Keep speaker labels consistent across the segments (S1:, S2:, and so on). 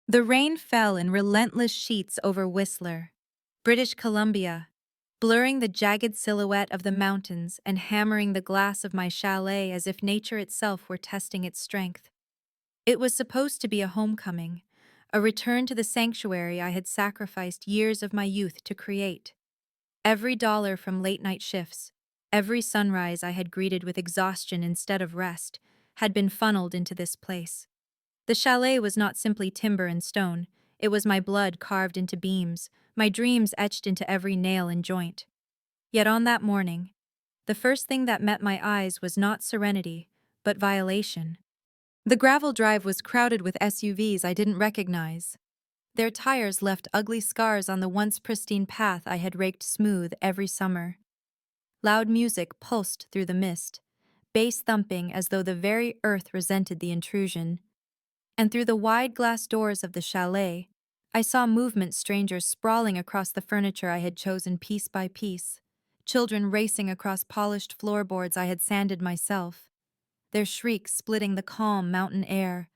S1: The rain fell in relentless sheets over Whistler, British Columbia, blurring the jagged silhouette of the mountains and hammering the glass of my chalet as if nature itself were testing its strength. It was supposed to be a homecoming, a return to the sanctuary I had sacrificed years of my youth to create. Every dollar from late-night shifts, every sunrise I had greeted with exhaustion instead of rest, had been funneled into this place. The chalet was not simply timber and stone, it was my blood carved into beams, my dreams etched into every nail and joint. Yet on that morning, the first thing that met my eyes was not serenity, but violation. The gravel drive was crowded with SUVs I didn't recognize. Their tires left ugly scars on the once pristine path I had raked smooth every summer. Loud music pulsed through the mist, bass thumping as though the very earth resented the intrusion. And through the wide glass doors of the chalet, I saw movement strangers sprawling across the furniture I had chosen piece by piece, children racing across polished floorboards I had sanded myself, their shrieks splitting the calm mountain air.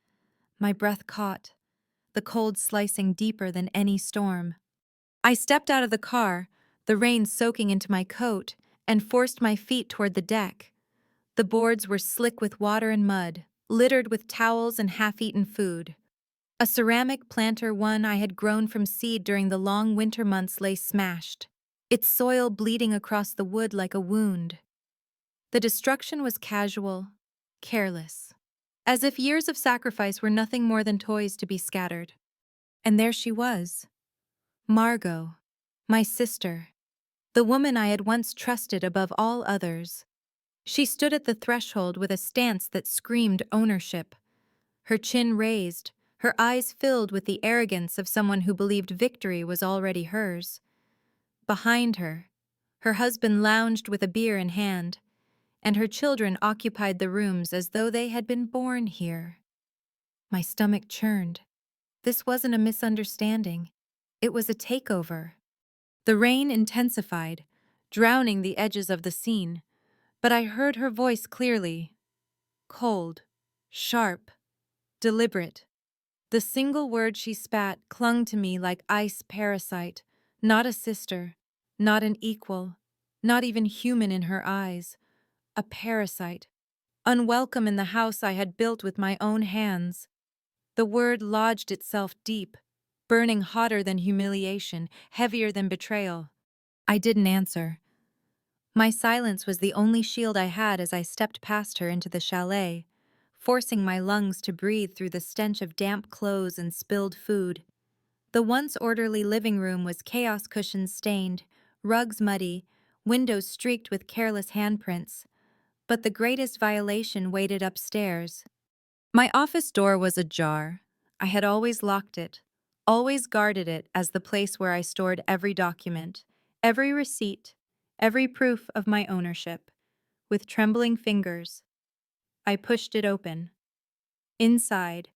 S1: My breath caught, the cold slicing deeper than any storm. I stepped out of the car, the rain soaking into my coat, and forced my feet toward the deck. The boards were slick with water and mud, littered with towels and half-eaten food. A ceramic planter one I had grown from seed during the long winter months lay smashed, its soil bleeding across the wood like a wound. The destruction was casual, careless, as if years of sacrifice were nothing more than toys to be scattered. And there she was, Margot, my sister, the woman I had once trusted above all others. She stood at the threshold with a stance that screamed ownership, her chin raised, her eyes filled with the arrogance of someone who believed victory was already hers. Behind her, her husband lounged with a beer in hand, and her children occupied the rooms as though they had been born here. My stomach churned. This wasn't a misunderstanding. It was a takeover. The rain intensified, drowning the edges of the scene, but I heard her voice clearly. Cold, sharp, deliberate. The single word she spat clung to me like ice parasite, not a sister, not an equal, not even human in her eyes. A parasite, unwelcome in the house I had built with my own hands. The word lodged itself deep, burning hotter than humiliation, heavier than betrayal. I didn't answer. My silence was the only shield I had as I stepped past her into the chalet, forcing my lungs to breathe through the stench of damp clothes and spilled food. The once orderly living room was chaos cushions stained, rugs muddy, windows streaked with careless handprints. But the greatest violation waited upstairs. My office door was ajar. I had always locked it, always guarded it as the place where I stored every document, every receipt, every proof of my ownership. With trembling fingers, I pushed it open. Inside,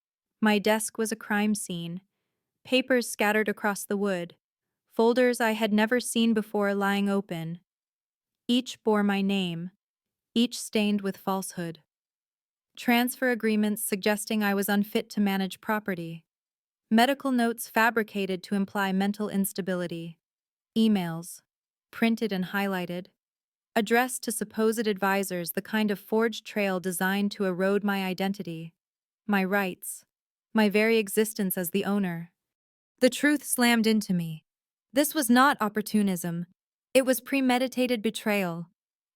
S1: my desk was a crime scene, papers scattered across the wood, folders I had never seen before lying open. Each bore my name, each stained with falsehood. Transfer agreements suggesting I was unfit to manage property. Medical notes fabricated to imply mental instability. Emails, printed and highlighted, addressed to supposed advisors, the kind of forged trail designed to erode my identity, my rights, my very existence as the owner. The truth slammed into me. This was not opportunism. It was premeditated betrayal.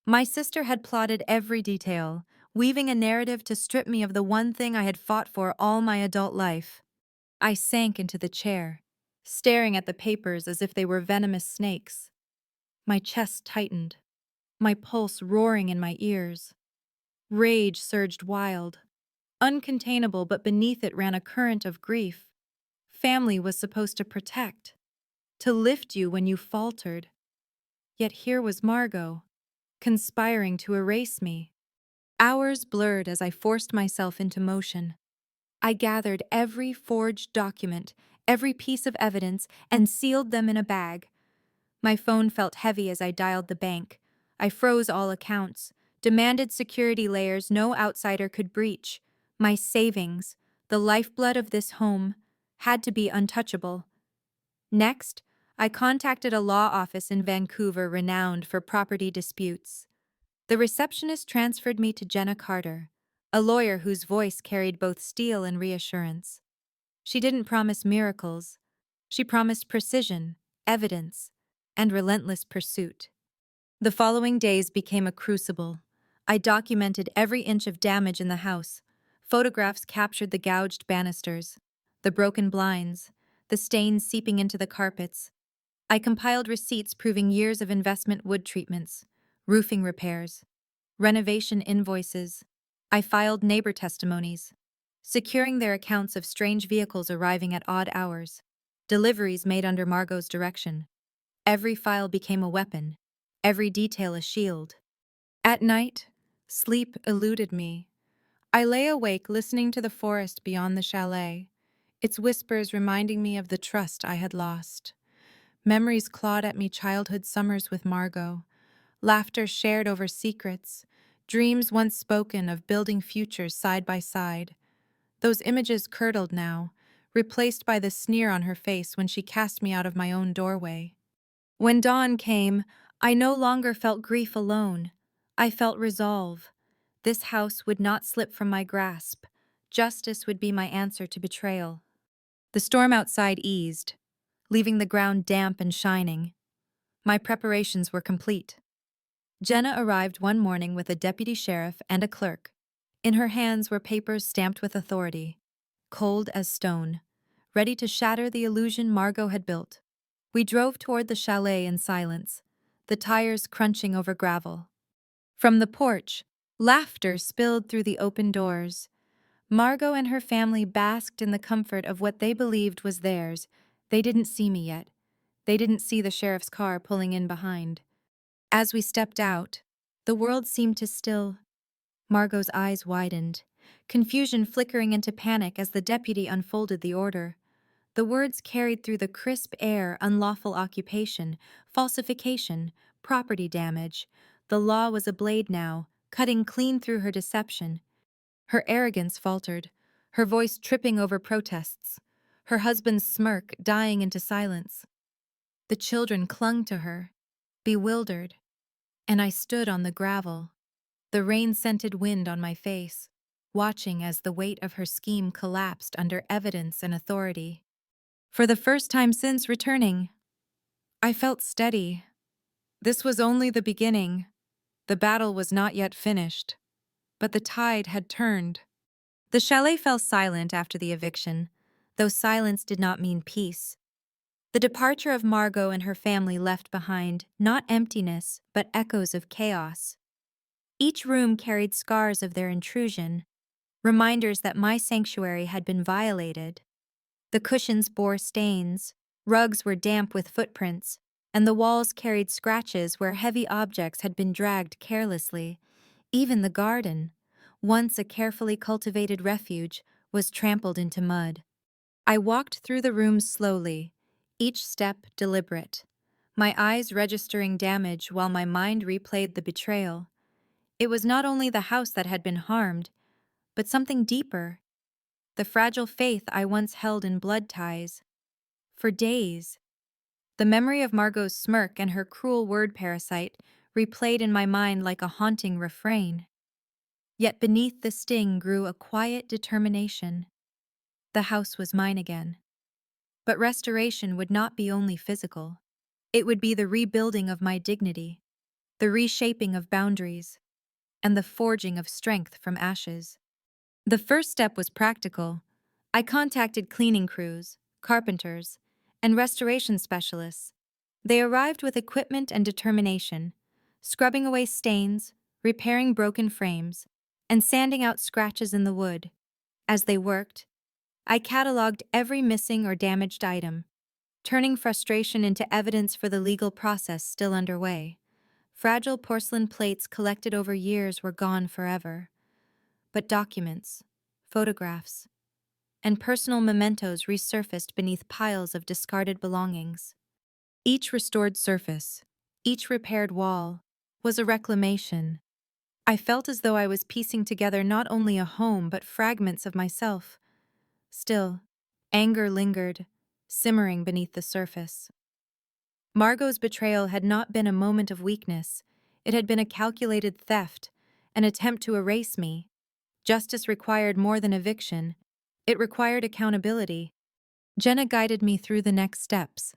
S1: My sister had plotted every detail, weaving a narrative to strip me of the one thing I had fought for all my adult life. I sank into the chair, staring at the papers as if they were venomous snakes. My chest tightened, my pulse roaring in my ears. Rage surged wild, uncontainable, but beneath it ran a current of grief. Family was supposed to protect, to lift you when you faltered. Yet here was Margot, conspiring to erase me. Hours blurred as I forced myself into motion. I gathered every forged document, every piece of evidence, and sealed them in a bag. My phone felt heavy as I dialed the bank. I froze all accounts, demanded security layers no outsider could breach. My savings, the lifeblood of this home, had to be untouchable. Next, I contacted a law office in Vancouver renowned for property disputes. The receptionist transferred me to Jenna Carter, a lawyer whose voice carried both steel and reassurance. She didn't promise miracles. She promised precision, evidence, and relentless pursuit. The following days became a crucible. I documented every inch of damage in the house. Photographs captured the gouged banisters, the broken blinds, the stains seeping into the carpets. I compiled receipts proving years of investment wood treatments, roofing repairs, renovation invoices. I filed neighbor testimonies, securing their accounts of strange vehicles arriving at odd hours, deliveries made under Margot's direction. Every file became a weapon, every detail a shield. At night, sleep eluded me. I lay awake listening to the forest beyond the chalet, its whispers reminding me of the trust I had lost. Memories clawed at me childhood summers with Margot, laughter shared over secrets, dreams once spoken of building futures side by side. Those images curdled now, replaced by the sneer on her face when she cast me out of my own doorway. When dawn came, I no longer felt grief alone. I felt resolve. This house would not slip from my grasp. Justice would be my answer to betrayal. The storm outside eased, leaving the ground damp and shining. My preparations were complete. Jenna arrived one morning with a deputy sheriff and a clerk. In her hands were papers stamped with authority, cold as stone, ready to shatter the illusion Margot had built. We drove toward the chalet in silence, the tires crunching over gravel. From the porch, laughter spilled through the open doors. Margot and her family basked in the comfort of what they believed was theirs. They didn't see me yet. They didn't see the sheriff's car pulling in behind. As we stepped out, the world seemed to still. Margot's eyes widened, confusion flickering into panic as the deputy unfolded the order. The words carried through the crisp air: unlawful occupation, falsification, property damage. The law was a blade now, cutting clean through her deception. Her arrogance faltered, her voice tripping over protests, her husband's smirk dying into silence. The children clung to her, bewildered, and I stood on the gravel, the rain-scented wind on my face, watching as the weight of her scheme collapsed under evidence and authority. For the first time since returning, I felt steady. This was only the beginning. The battle was not yet finished, but the tide had turned. The chalet fell silent after the eviction, though silence did not mean peace. The departure of Margot and her family left behind not emptiness, but echoes of chaos. Each room carried scars of their intrusion, reminders that my sanctuary had been violated. The cushions bore stains, rugs were damp with footprints, and the walls carried scratches where heavy objects had been dragged carelessly. Even the garden, once a carefully cultivated refuge, was trampled into mud. I walked through the rooms slowly, each step deliberate, my eyes registering damage while my mind replayed the betrayal. It was not only the house that had been harmed, but something deeper, the fragile faith I once held in blood ties. For days, the memory of Margot's smirk and her cruel word parasite replayed in my mind like a haunting refrain. Yet beneath the sting grew a quiet determination. The house was mine again. But restoration would not be only physical. It would be the rebuilding of my dignity, the reshaping of boundaries, and the forging of strength from ashes. The first step was practical. I contacted cleaning crews, carpenters, and restoration specialists. They arrived with equipment and determination, scrubbing away stains, repairing broken frames, and sanding out scratches in the wood. As they worked, I cataloged every missing or damaged item, turning frustration into evidence for the legal process still underway. Fragile porcelain plates collected over years were gone forever, but documents, photographs, and personal mementos resurfaced beneath piles of discarded belongings. Each restored surface, each repaired wall, was a reclamation. I felt as though I was piecing together not only a home but fragments of myself. Still, Anger lingered, simmering beneath the surface. Margot's betrayal had not been a moment of weakness. It had been a calculated theft, an attempt to erase me. Justice required more than eviction. It required accountability. Jenna guided me through the next steps.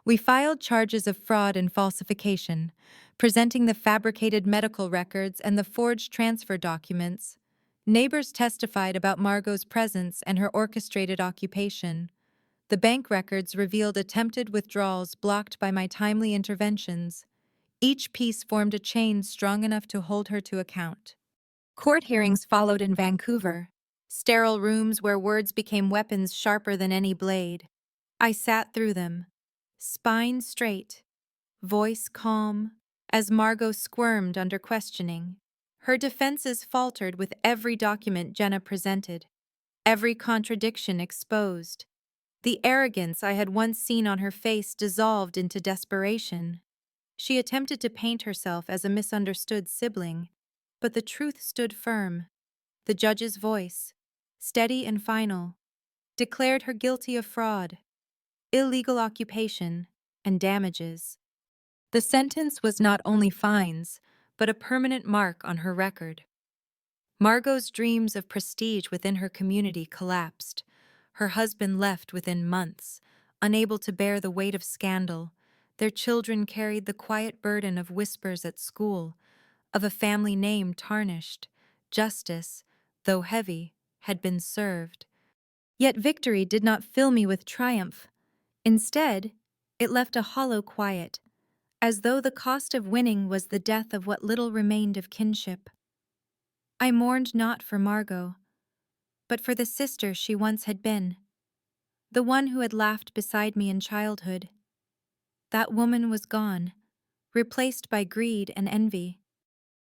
S1: We filed charges of fraud and falsification, presenting the fabricated medical records and the forged transfer documents. Neighbors testified about Margot's presence and her orchestrated occupation. The bank records revealed attempted withdrawals blocked by my timely interventions. Each piece formed a chain strong enough to hold her to account. Court hearings followed in Vancouver, sterile rooms where words became weapons sharper than any blade. I sat through them, spine straight, voice calm, as Margot squirmed under questioning. Her defenses faltered with every document Jenna presented, every contradiction exposed. The arrogance I had once seen on her face dissolved into desperation. She attempted to paint herself as a misunderstood sibling, but the truth stood firm. The judge's voice, steady and final, declared her guilty of fraud, illegal occupation, and damages. The sentence was not only fines, but a permanent mark on her record. Margot's dreams of prestige within her community collapsed. Her husband left within months, unable to bear the weight of scandal. Their children carried the quiet burden of whispers at school, of a family name tarnished. Justice, though heavy, had been served. Yet victory did not fill me with triumph. Instead, it left a hollow quiet, as though the cost of winning was the death of what little remained of kinship. I mourned not for Margot, but for the sister she once had been, the one who had laughed beside me in childhood. That woman was gone, replaced by greed and envy.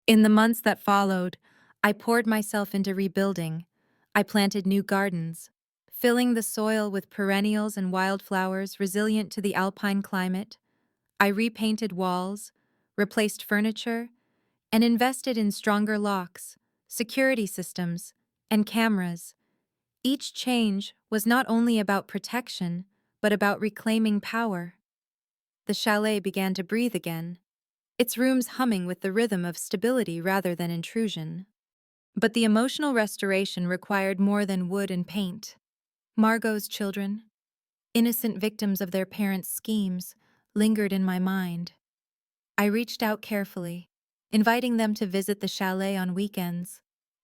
S1: In the months that followed, I poured myself into rebuilding. I planted new gardens, filling the soil with perennials and wildflowers resilient to the alpine climate. I repainted walls, replaced furniture, and invested in stronger locks, security systems, and cameras. Each change was not only about protection, but about reclaiming power. The chalet began to breathe again, its rooms humming with the rhythm of stability rather than intrusion. But the emotional restoration required more than wood and paint. Margot's children, innocent victims of their parents' schemes, lingered in my mind. I reached out carefully, inviting them to visit the chalet on weekends.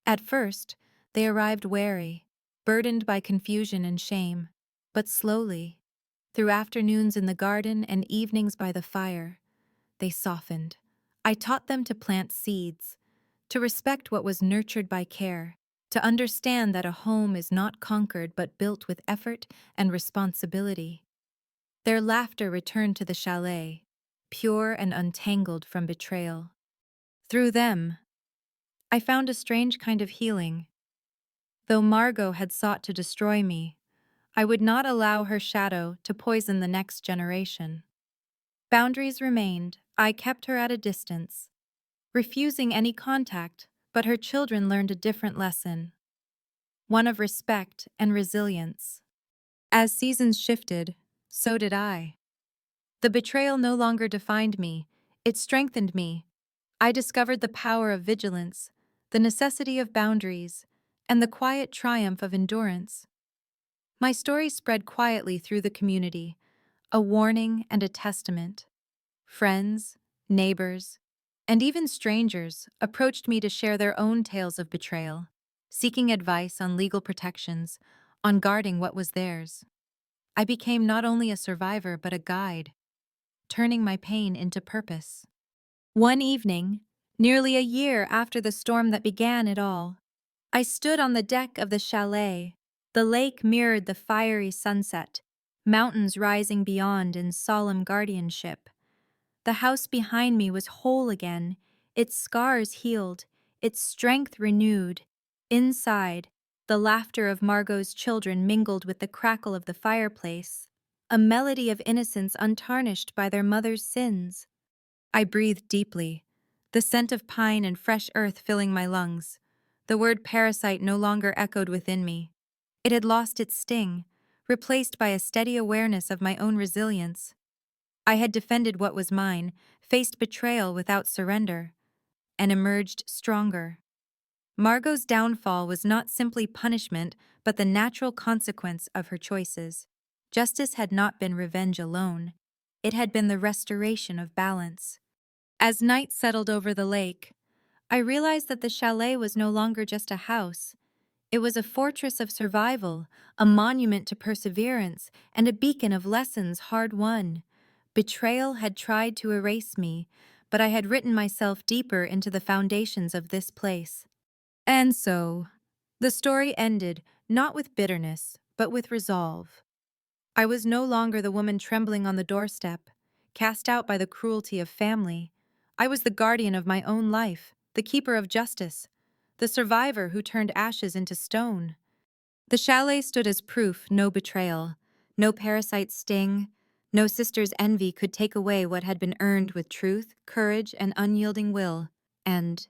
S1: At first, they arrived wary, burdened by confusion and shame. But slowly, through afternoons in the garden and evenings by the fire, they softened. I taught them to plant seeds, to respect what was nurtured by care, to understand that a home is not conquered but built with effort and responsibility. Their laughter returned to the chalet, pure and untangled from betrayal. Through them, I found a strange kind of healing. Though Margot had sought to destroy me, I would not allow her shadow to poison the next generation. Boundaries remained. I kept her at a distance, refusing any contact, but her children learned a different lesson, one of respect and resilience. As seasons shifted, so did I. The betrayal no longer defined me, it strengthened me. I discovered the power of vigilance, the necessity of boundaries, and the quiet triumph of endurance. My story spread quietly through the community, a warning and a testament. Friends, neighbors, and even strangers approached me to share their own tales of betrayal, seeking advice on legal protections, on guarding what was theirs. I became not only a survivor but a guide, turning my pain into purpose. One evening, nearly a year after the storm that began it all, I stood on the deck of the chalet. The lake mirrored the fiery sunset, mountains rising beyond in solemn guardianship. The house behind me was whole again, its scars healed, its strength renewed. Inside, the laughter of Margot's children mingled with the crackle of the fireplace, a melody of innocence untarnished by their mother's sins. I breathed deeply, the scent of pine and fresh earth filling my lungs. The word parasite no longer echoed within me. It had lost its sting, replaced by a steady awareness of my own resilience. I had defended what was mine, faced betrayal without surrender, and emerged stronger. Margot's downfall was not simply punishment, but the natural consequence of her choices. Justice had not been revenge alone. It had been the restoration of balance. As night settled over the lake, I realized that the chalet was no longer just a house. It was a fortress of survival, a monument to perseverance, and a beacon of lessons hard won. Betrayal had tried to erase me, but I had written myself deeper into the foundations of this place. And so, the story ended, not with bitterness, but with resolve. I was no longer the woman trembling on the doorstep, cast out by the cruelty of family. I was the guardian of my own life, the keeper of justice, the survivor who turned ashes into stone. The chalet stood as proof no betrayal, no parasite sting, no sister's envy could take away what had been earned with truth, courage, and unyielding will. And